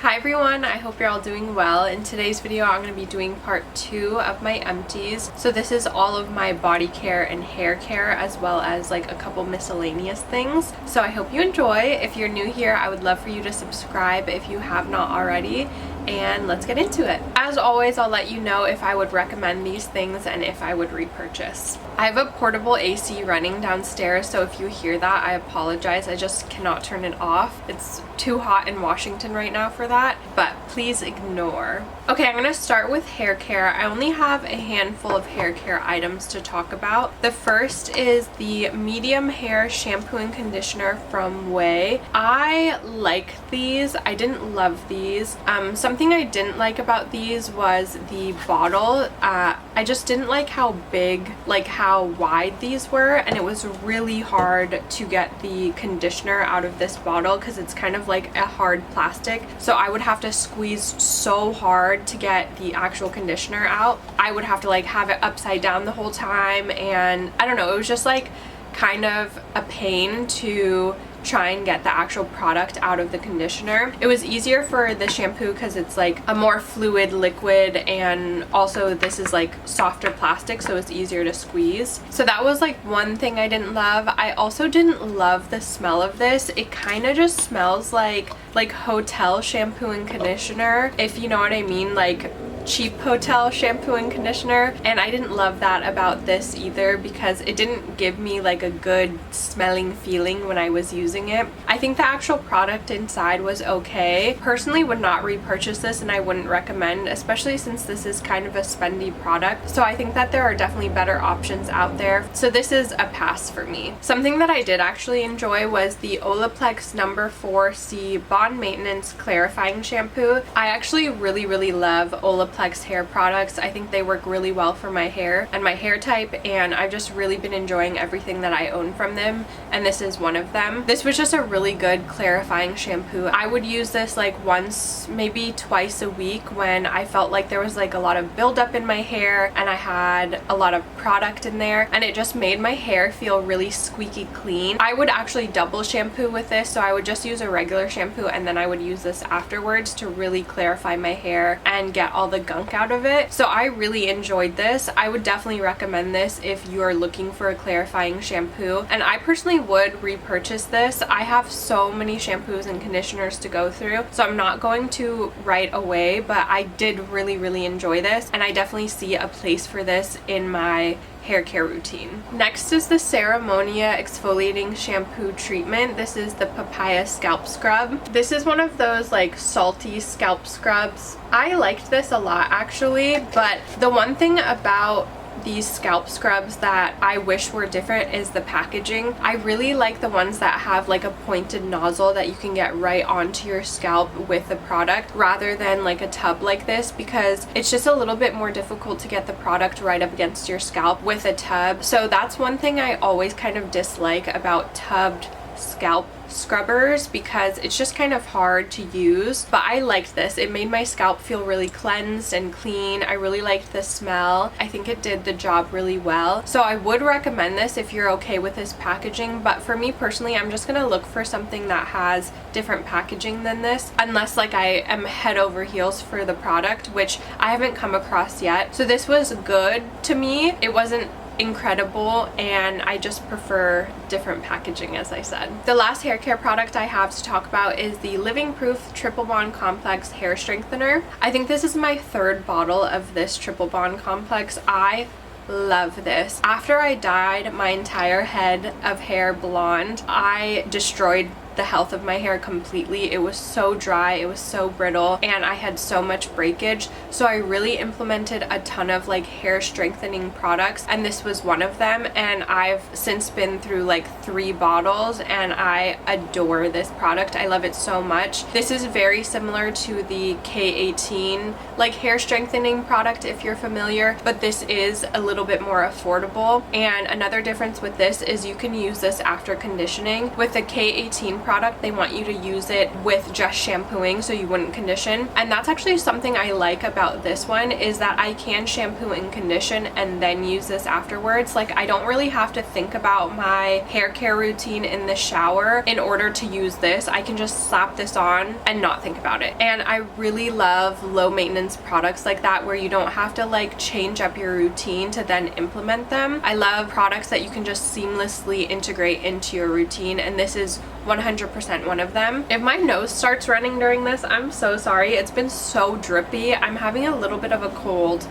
Hi everyone, I hope you're all doing well. In today's video I'm going to be doing part 2 of my empties. So this is all of my body care and hair care as well as like a couple miscellaneous things. So I hope you enjoy. If you're new here, I would love for you to subscribe if you have not already. And let's get into it. As always, I'll let you know if I would recommend these things and if I would repurchase. I have a portable AC running downstairs, so if you hear that, I apologize. I just cannot turn it off. It's too hot in Washington right now for that, but please ignore. Okay, I'm gonna start with hair care. I only have a handful of hair care items to talk about. The first is the medium hair shampoo and conditioner from Ouai. I like these. I didn't love these. Something I didn't like about these was the bottle. I just didn't like how big, like how wide these were, and it was really hard to get the conditioner out of this bottle because it's kind of like a hard plastic. So I would have to squeeze so hard to get the actual conditioner out. I would have to like have it upside down the whole time, and I don't know, it was just like kind of a pain to try and get the actual product out of the conditioner. It was easier for the shampoo because it's like a more fluid liquid, and also this is like softer plastic, so it's easier to squeeze. So that was like one thing I didn't love. I also didn't love the smell of this. It kind of just smells like hotel shampoo and conditioner, if you know what I mean, like cheap hotel shampoo and conditioner. And I didn't love that about this either because it didn't give me like a good smelling feeling when I was using it. I think the actual product inside was okay. Personally would not repurchase this, and I wouldn't recommend, especially since this is kind of a spendy product. So I think that there are definitely better options out there. So this is a pass for me. Something that I did actually enjoy was the Olaplex No. 4C Bond Maintenance Clarifying Shampoo. I actually really love Olaplex hair products. I think they work really well for my hair and my hair type, and I've just really been enjoying everything that I own from them, and this is one of them. This was just a really good clarifying shampoo. I would use this like once, maybe twice a week when I felt like there was like a lot of buildup in my hair and I had a lot of product in there, and it just made my hair feel really squeaky clean. I would actually double shampoo with this, so I would just use a regular shampoo and then I would use this afterwards to really clarify my hair and get all the gunk out of it. So I really enjoyed this. I would definitely recommend this if you are looking for a clarifying shampoo, and I personally would repurchase this. I have so many shampoos and conditioners to go through, so I'm not going to right away, but I did really enjoy this, and I definitely see a place for this in my hair care routine. Next is the Ceremonia exfoliating shampoo treatment. This is the Papaya scalp scrub. This is one of those like salty scalp scrubs. I liked this a lot actually, but the one thing about these scalp scrubs that I wish were different is the packaging. I really like the ones that have like a pointed nozzle that you can get right onto your scalp with the product rather than like a tub like this, because it's just a little bit more difficult to get the product right up against your scalp with a tub. So that's one thing I always kind of dislike about tubbed scalp scrubbers, because it's just kind of hard to use. But I liked this. It made my scalp feel really cleansed and clean. I really liked the smell. I think it did the job really well. So I would recommend this if you're okay with this packaging, but for me personally, I'm just gonna look for something that has different packaging than this, unless like I am head over heels for the product, which I haven't come across yet. So this was good to me. It wasn't incredible, and I just prefer different packaging, as I said. The last hair care product I have to talk about is the Living Proof Triple Bond Complex Hair Strengthener. I think this is my third bottle of this Triple Bond Complex. I love this. After I dyed my entire head of hair blonde, I destroyed the health of my hair completely. It was so dry, it was so brittle, and I had so much breakage. So I really implemented a ton of like hair strengthening products, and this was one of them. And I've since been through like 3 bottles, and I adore this product. I love it so much. This is very similar to the K18 like hair strengthening product if you're familiar, but this is a little bit more affordable. And another difference with this is you can use this after conditioning. With the K18 product, they want you to use it with just shampooing so you wouldn't condition. And that's actually something I like about this one, is that I can shampoo and condition and then use this afterwards. Like, I don't really have to think about my hair care routine in the shower in order to use this. I can just slap this on and not think about it. And I really love low maintenance products like that, where you don't have to like change up your routine to then implement them. I love products that you can just seamlessly integrate into your routine, and this is 100% one of them. If my nose starts running during this, I'm so sorry. It's been so drippy. I'm having a little bit of a cold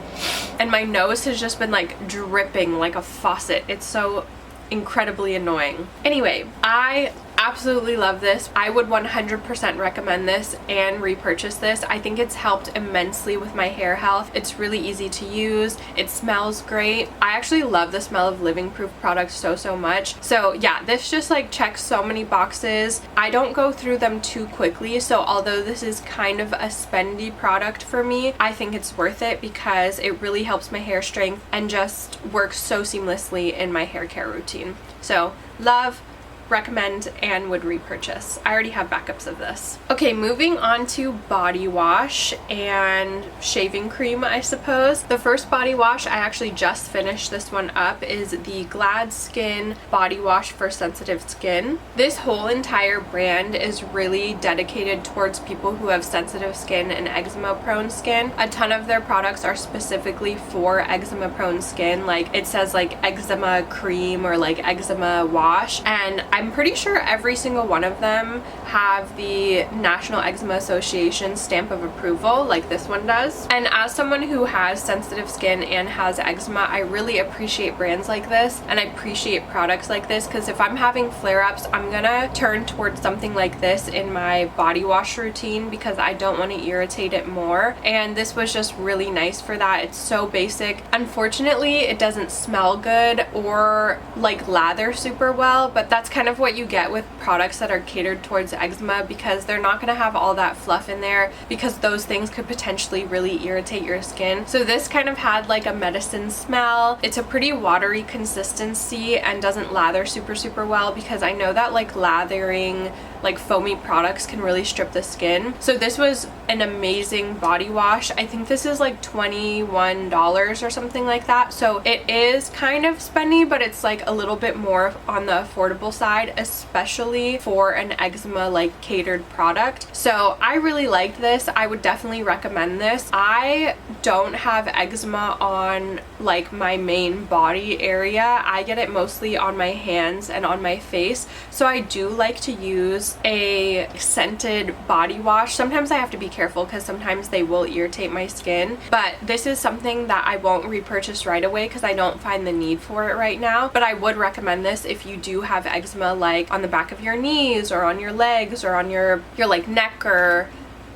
and my nose has just been like dripping like a faucet. It's so incredibly annoying. Anyway, I absolutely love this. I would 100% recommend this and repurchase this. I think it's helped immensely with my hair health. It's really easy to use. It smells great. I actually love the smell of living proof products so much. So yeah, this just like checks so many boxes. I don't go through them too quickly, so although this is kind of a spendy product for me, I think it's worth it because it really helps my hair strength and just works so seamlessly in my hair care routine. So love, recommend, and would repurchase. I already have backups of this. Okay, moving on to body wash and shaving cream, I suppose. The first body wash, I actually just finished this one up, is the Gladskin body wash for sensitive skin. This whole entire brand is really dedicated towards people who have sensitive skin and eczema prone skin. A ton of their products are specifically for eczema prone skin. Like, it says like eczema cream or like eczema wash, and I'm pretty sure every single one of them have the National Eczema Association stamp of approval like this one does. And as someone who has sensitive skin and has eczema, I really appreciate brands like this and I appreciate products like this, because if I'm having flare-ups, I'm gonna turn towards something like this in my body wash routine because I don't want to irritate it more. And this was just really nice for that. It's so basic. Unfortunately, it doesn't smell good or like lather super well, but that's kind of what you get with products that are catered towards eczema, because they're not going to have all that fluff in there, because those things could potentially really irritate your skin. So this kind of had like a medicine smell. It's a pretty watery consistency and doesn't lather super well, because I know that like lathering like foamy products can really strip the skin. So this was an amazing body wash. I think this is like $21 or something like that. So it is kind of spendy, but it's like a little bit more on the affordable side, especially for an eczema like catered product. So I really liked this. I would definitely recommend this. I don't have eczema on like my main body area. I get it mostly on my hands and on my face. So I do like to use a scented body wash. Sometimes I have to be careful because sometimes they will irritate my skin, but this is something that I won't repurchase right away because I don't find the need for it right now. But I would recommend this if you do have eczema like on the back of your knees or on your legs or on your like neck or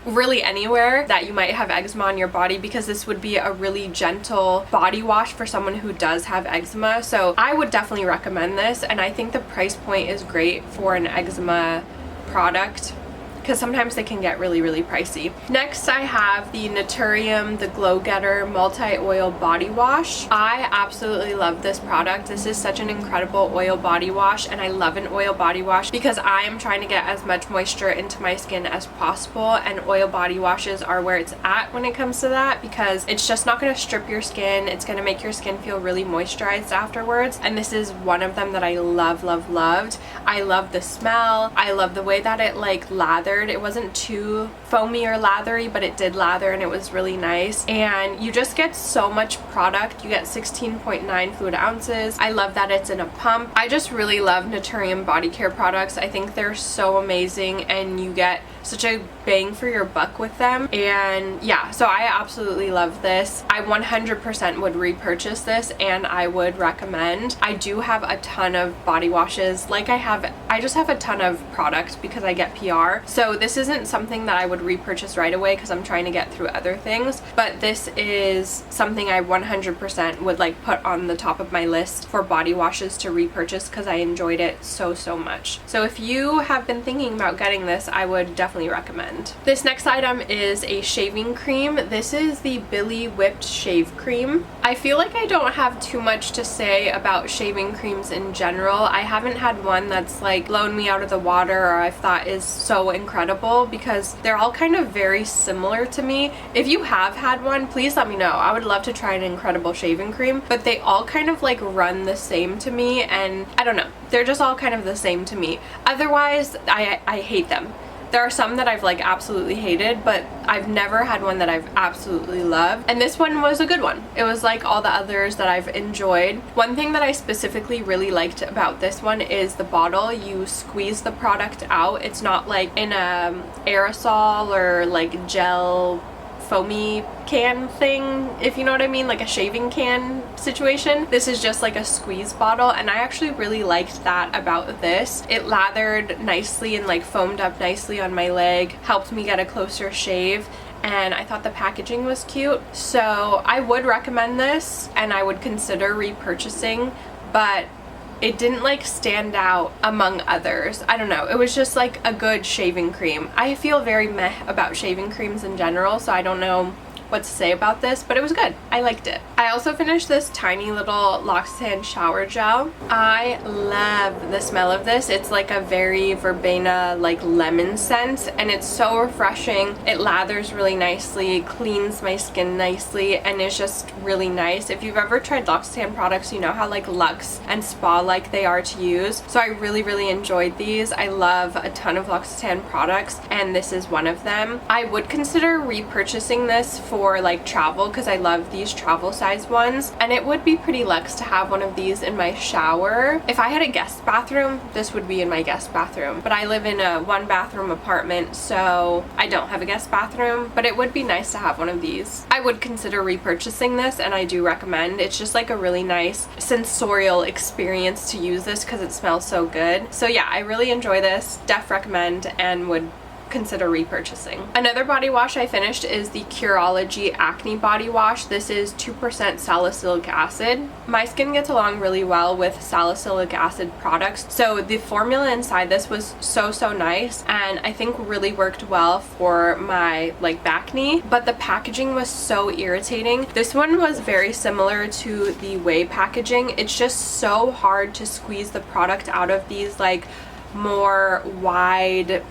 really anywhere that you might have eczema on your body, because this would be a really gentle body wash for someone who does have eczema. So I would definitely recommend this, and I think the price point is great for an eczema product because sometimes they can get really pricey. Next, I have the Naturium the Glow Getter multi-oil body wash. I absolutely love this product. This is such an incredible oil body wash, and I love an oil body wash because I am trying to get as much moisture into my skin as possible, and oil body washes are where it's at when it comes to that, because it's just not going to strip your skin. It's going to make your skin feel really moisturized afterwards, and this is one of them that I loved. I love the smell. I love the way that it like lathered. It wasn't too foamy or lathery, but it did lather and it was really nice. And you just get so much product. You get 16.9 fluid ounces. I love that it's in a pump. I just really love Naturium body care products. I think they're so amazing and you get such a bang for your buck with them. And yeah, so I absolutely love this. I 100% would repurchase this and I would recommend. I do have a ton of body washes. I just have a ton of product because I get PR. So So this isn't something that I would repurchase right away because I'm trying to get through other things, but this is something I 100% would like put on the top of my list for body washes to repurchase because I enjoyed it so much. So if you have been thinking about getting this, I would definitely recommend. This next item is a shaving cream. This is the Billie Whipped Shave Cream. I feel like I don't have too much to say about shaving creams in general. I haven't had one that's like blown me out of the water or I've thought is so incredible because they're all kind of very similar to me. If you have had one, please let me know. I would love to try an incredible shaving cream, but they all kind of like run the same to me, and I don't know. They're just all kind of the same to me. Otherwise, I hate them. There are some that I've like absolutely hated, but I've never had one that I've absolutely loved. And this one was a good one. It was like all the others that I've enjoyed. One thing that I specifically really liked about this one is the bottle. You squeeze the product out. It's not like in a aerosol or like gel foamy can thing, if you know what I mean, like a shaving can situation. This is just like a squeeze bottle, and I actually really liked that about this. It lathered nicely and like foamed up nicely on my leg, helped me get a closer shave, and I thought the packaging was cute. So I would recommend this and I would consider repurchasing, but it didn't like stand out among others. I don't know. It was just like a good shaving cream. I feel very meh about shaving creams in general, so I don't know what to say about this, but it was good. I liked it. I also finished this tiny little L'Occitane shower gel. I love the smell of this. It's like a very Verveine like lemon scent, and it's so refreshing. It lathers really nicely, cleans my skin nicely, and is just really nice. If you've ever tried L'Occitane products, you know how like luxe and spa like they are to use. So I really enjoyed these. I love a ton of L'Occitane products, and this is one of them. I would consider repurchasing this for like travel because I love these travel size ones, and it would be pretty luxe to have one of these in my shower. If I had a guest bathroom, this would be in my guest bathroom, but I live in a 1-bathroom apartment, so I don't have a guest bathroom, but it would be nice to have one of these. I would consider repurchasing this, and I do recommend. It's just like a really nice sensorial experience to use this because it smells so good. So yeah, I really enjoy this. Def recommend and would consider repurchasing. Another body wash I finished is the Curology Acne Body Wash. This is 2% salicylic acid. My skin gets along really well with salicylic acid products, so the formula inside this was so nice, and I think really worked well for my like back knee, but the packaging was so irritating. This one was very similar to the Ouai packaging. It's just so hard to squeeze the product out of these like more wide,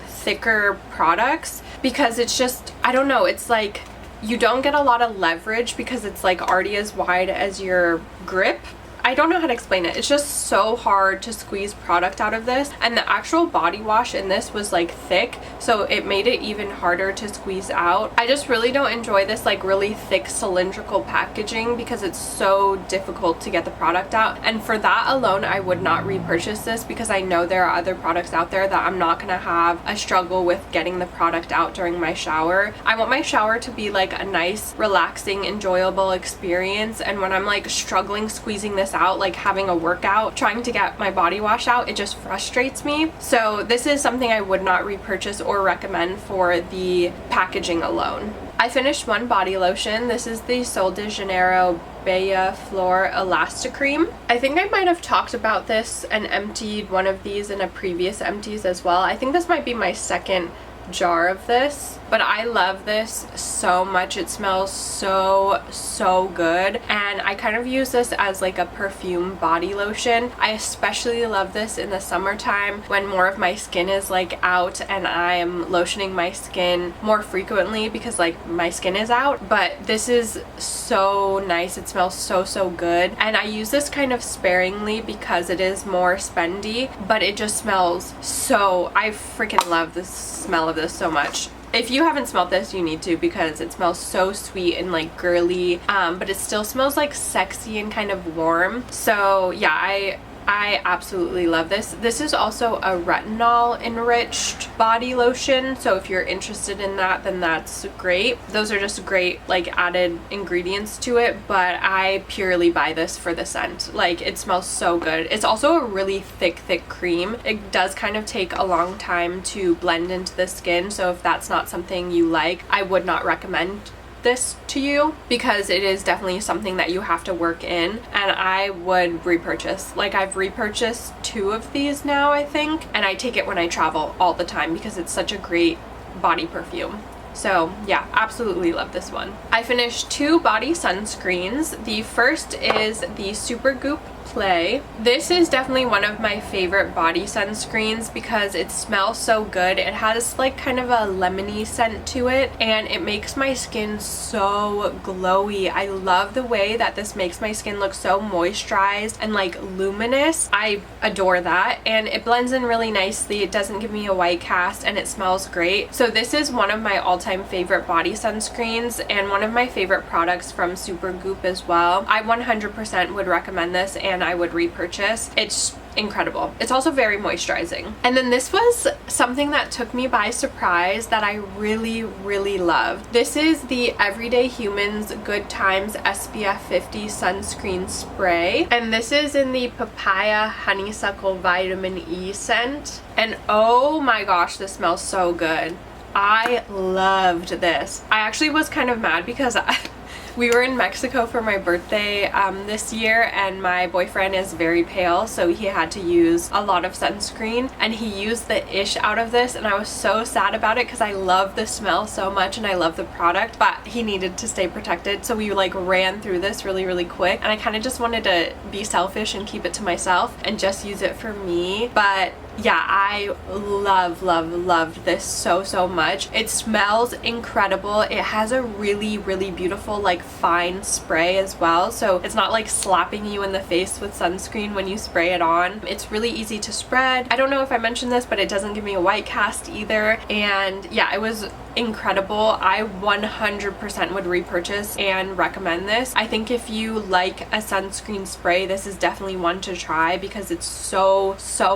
thicker products because it's just, I don't know, it's like you don't get a lot of leverage because it's like already as wide as your grip. I don't know how to explain it. It's just so hard to squeeze product out of this, and the actual body wash in this was like thick, so it made it even harder to squeeze out. I just really don't enjoy this like really thick cylindrical packaging because it's so difficult to get the product out, and for that alone I would not repurchase this because I know there are other products out there that I'm not gonna have a struggle with getting the product out during my shower. I want my shower to be like a nice, relaxing, enjoyable experience, and when I'm like struggling squeezing this out, like having a workout, trying to get my body wash out, it just frustrates me. So this is something I would not repurchase or recommend for the packaging alone. I finished one body lotion. This is the Sol de Janeiro Beija Flor Elasti-Cream. I think I might have talked about this and emptied one of these in a previous empties as well. I think this might be my second jar of this, but I love this so much. It smells so good, and I kind of use this as like a perfume body lotion. I especially love this in the summertime when more of my skin is like out and I am lotioning my skin more frequently because like my skin is out. But this is so nice. It smells so good, and I use this kind of sparingly because it is more spendy, but it just smells so, I freaking love the smell of this so much. If you haven't smelled this, you need to, because it smells so sweet and like girly, but it still smells like sexy and kind of warm. So yeah, I I absolutely love this. This is also a retinol enriched body lotion, so if you're interested in that, then that's great. Those are just great like added ingredients to it, but I purely buy this for the scent. Like, it smells so good. It's also a really thick cream. It does kind of take a long time to blend into the skin, so if that's not something you like, I would not recommend this to you, because it is definitely something that you have to work in, and I would repurchase. Like, I've repurchased 2 of these now, I think, and I take it when I travel all the time because it's such a great body perfume. So yeah, absolutely love this one. I finished 2 body sunscreens. The first is the Supergoop Play. This is definitely one of my favorite body sunscreens because it smells so good. It has like kind of a lemony scent to it, and it makes my skin so glowy. I love the way that this makes my skin look so moisturized and like luminous. I adore that, and it blends in really nicely. It doesn't give me a white cast, and it smells great. So this is one of my all-time favorite body sunscreens and one of my favorite products from Supergoop as well. I 100% would recommend this, and I would repurchase. It's incredible. It's also very moisturizing. And then this was something that took me by surprise that I really loved. This is the Everyday Humans Good Times SPF 50 Sunscreen Spray. And this is in the Papaya Honeysuckle Vitamin E scent. And oh my gosh, this smells so good. I loved this. I actually was kind of mad because we were in Mexico for my birthday this year, and my boyfriend is very pale, so he had to use a lot of sunscreen, and he used the ish out of this, and I was so sad about it because I love the smell so much and I love the product, but he needed to stay protected, so we like ran through this really quick, and I kind of just wanted to be selfish and keep it to myself and just use it for me. But yeah, I loved this so much. It smells incredible. It has a really beautiful like fine spray as well, so it's not like slapping you in the face with sunscreen when you spray it on. It's really easy to spread. I don't know if I mentioned this, but it doesn't give me a white cast either, and yeah, it was incredible. I 100% would repurchase and recommend this. I think if you like a sunscreen spray, this is definitely one to try because it's so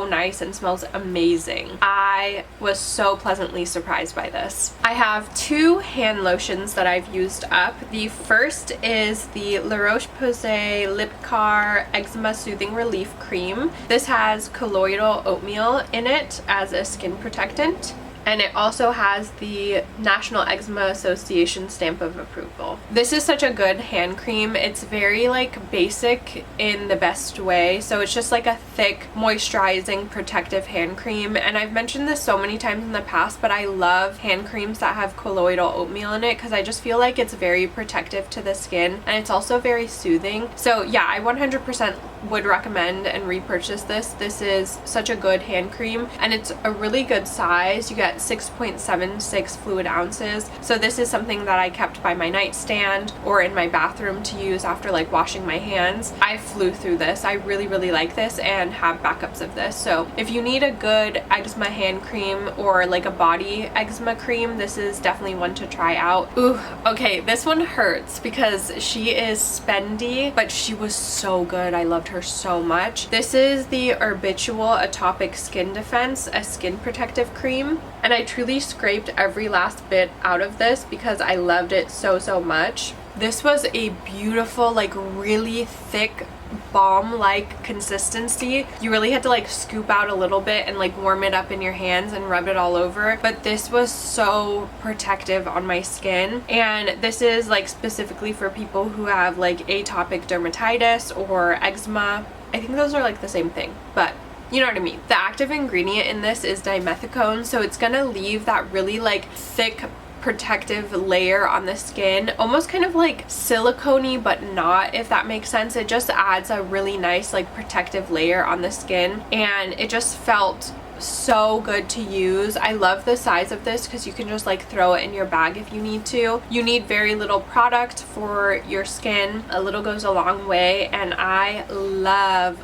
nice and smells amazing. I was so pleasantly surprised by this. I have 2 hand lotions that I've used up. The first is the Roche-Posay Lipikar Eczema Soothing Relief Cream. This has colloidal oatmeal in it as a skin protectant, and it also has the National Eczema Association stamp of approval. This is such a good hand cream. It's very like basic in the best way, so it's just like a thick moisturizing protective hand cream, and I've mentioned this so many times in the past, but I love hand creams that have colloidal oatmeal in it because I just feel like it's very protective to the skin, and it's also very soothing. So yeah, I 100% would recommend and repurchase this. This is such a good hand cream, and it's a really good size. You get 6.76 fluid ounces, so this is something that I kept by my nightstand or in my bathroom to use after like washing my hands. I flew through this. I really like this and have backups of this. So if you need a good eczema hand cream or like a body eczema cream, this is definitely one to try out. Ooh, okay, this one hurts because she is spendy, but she was so good. I loved her so much. This is the Herbitual Atopic Skin Defense, a skin protective cream, and I truly scraped every last bit out of this because I loved it so much. This was a beautiful, like really thick balm-like consistency. You really had to like scoop out a little bit and like warm it up in your hands and rub it all over, but this was so protective on my skin. And this is like specifically for people who have like atopic dermatitis or eczema. I think those are like the same thing, but you know what I mean. The active ingredient in this is dimethicone, so it's gonna leave that really like thick protective layer on the skin, almost kind of like silicone-y but not, if that makes sense. It just adds a really nice like protective layer on the skin, and it just felt so good to use. I love the size of this because you can just like throw it in your bag if you need to. You need very little product for your skin. A little goes a long way, and I love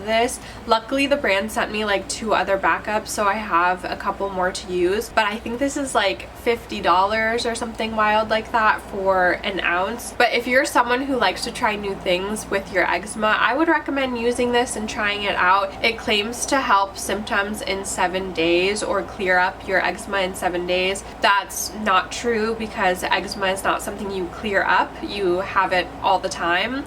this. Luckily the brand sent me like 2 other backups, so I have a couple more to use, but I think this is like $50 or something wild like that for an ounce. But if you're someone who likes to try new things with your eczema, I would recommend using this and trying it out. It claims to help symptoms in 7 days or clear up your eczema in 7 days. That's not true because eczema is not something you clear up. You have it all the time.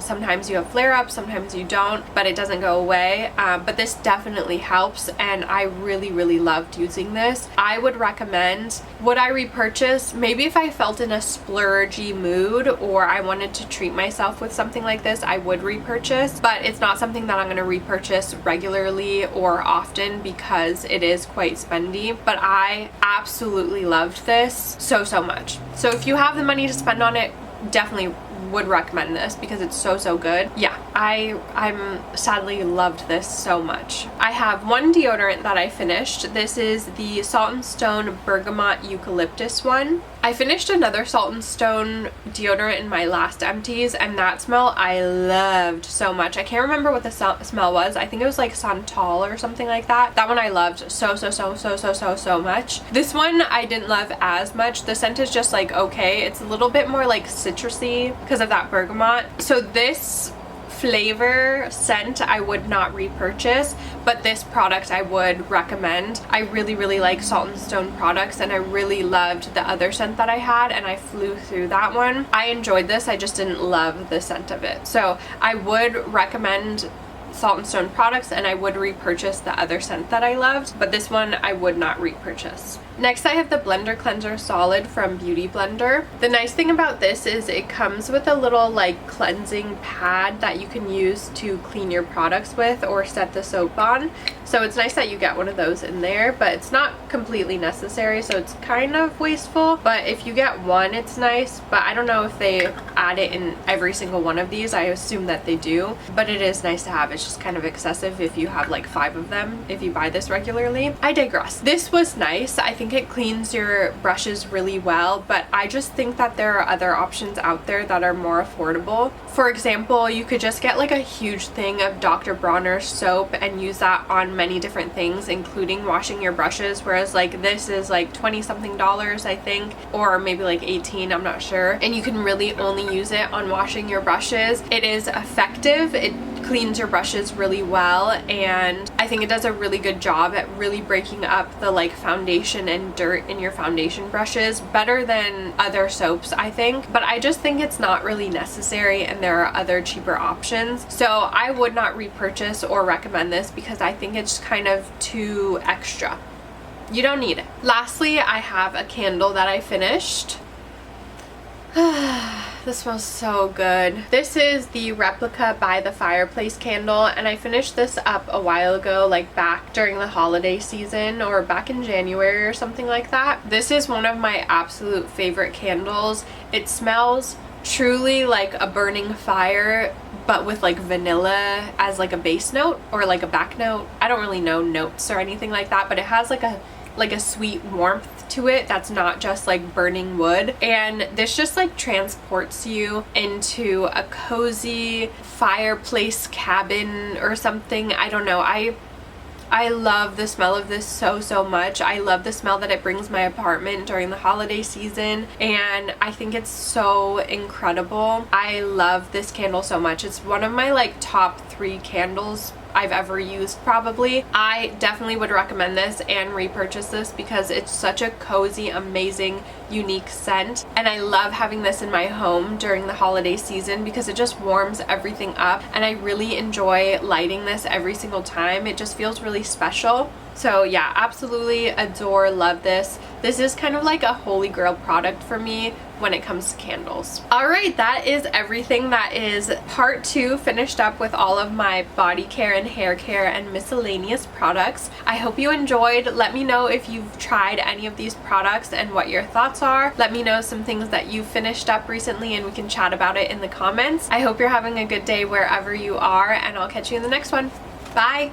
Sometimes you have flare-ups, sometimes you don't, but it doesn't go away. But this definitely helps, and I really loved using this. I would recommend. Would I repurchase? Maybe if I felt in a splurgy mood or I wanted to treat myself with something like this, I would repurchase, but it's not something that I'm going to repurchase regularly or often because it is quite spendy. But I absolutely loved this so much. So if you have the money to spend on it, definitely would recommend this because it's so good. Yeah, I'm sadly loved this so much. I have one deodorant that I finished. This is the Salt & Stone Bergamot Eucalyptus one. I finished another Salt & Stone deodorant in my last empties, and that smell I loved so much. I can't remember what the smell was. I think it was like Santal or something like that. That one I loved so much. This one I didn't love as much. The scent is just like okay. It's a little bit more like citrusy because of that bergamot. So this flavor scent I would not repurchase, but this product I would recommend. I really like Salt & Stone products, and I really loved the other scent that I had, and I flew through that one. I enjoyed this, I just didn't love the scent of it. So I would recommend Salt & Stone products, and I would repurchase the other scent that I loved, but this one I would not repurchase. Next, I have the Blender Cleanser Solid from Beauty Blender. The nice thing about this is it comes with a little like cleansing pad that you can use to clean your products with or set the soap on. So it's nice that you get one of those in there, but it's not completely necessary, so it's kind of wasteful. But if you get one, it's nice, but I don't know if they add it in every single one of these. I assume that they do, but it is nice to have. It's just kind of excessive if you have like 5 of them if you buy this regularly. I digress. This was nice. I think it cleans your brushes really well, but I just think that there are other options out there that are more affordable. For example, you could just get like a huge thing of Dr. Bronner's soap and use that on many different things, including washing your brushes, whereas like this is like $20-something I think, or maybe like 18, I'm not sure, and you can really only use it on washing your brushes. It is effective. It cleans your brushes really well, and I think it does a really good job at really breaking up the like foundation and dirt in your foundation brushes, better than other soaps I think, but I just think it's not really necessary and there are other cheaper options. So I would not repurchase or recommend this because I think it's kind of too extra. You don't need it. Lastly, I have a candle that I finished. This smells so good. This is the Replica by the Fireplace candle, and I finished this up a while ago, like back during the holiday season or back in January or something like that. This is one of my absolute favorite candles. It smells truly like a burning fire, but with like vanilla as like a base note or like a back note. I don't really know notes or anything like that, but it has like a sweet warmth to it that's not just like burning wood, and this just like transports you into a cozy fireplace cabin or something. I don't know. I love the smell of this so much. I love the smell that it brings my apartment during the holiday season, and I think it's so incredible. I love this candle so much. It's one of my like top 3 candles I've ever used probably. I definitely would recommend this and repurchase this because it's such a cozy, amazing, unique scent, and I love having this in my home during the holiday season because it just warms everything up, and I really enjoy lighting this every single time. It just feels really special. So yeah, absolutely adore, love this. This is kind of like a holy grail product for me when it comes to candles. Alright, that is everything. That is part 2 finished up with all of my body care and hair care and miscellaneous products. I hope you enjoyed. Let me know if you've tried any of these products and what your thoughts are. Let me know some things that you finished up recently and we can chat about it in the comments. I hope you're having a good day wherever you are, and I'll catch you in the next one. Bye!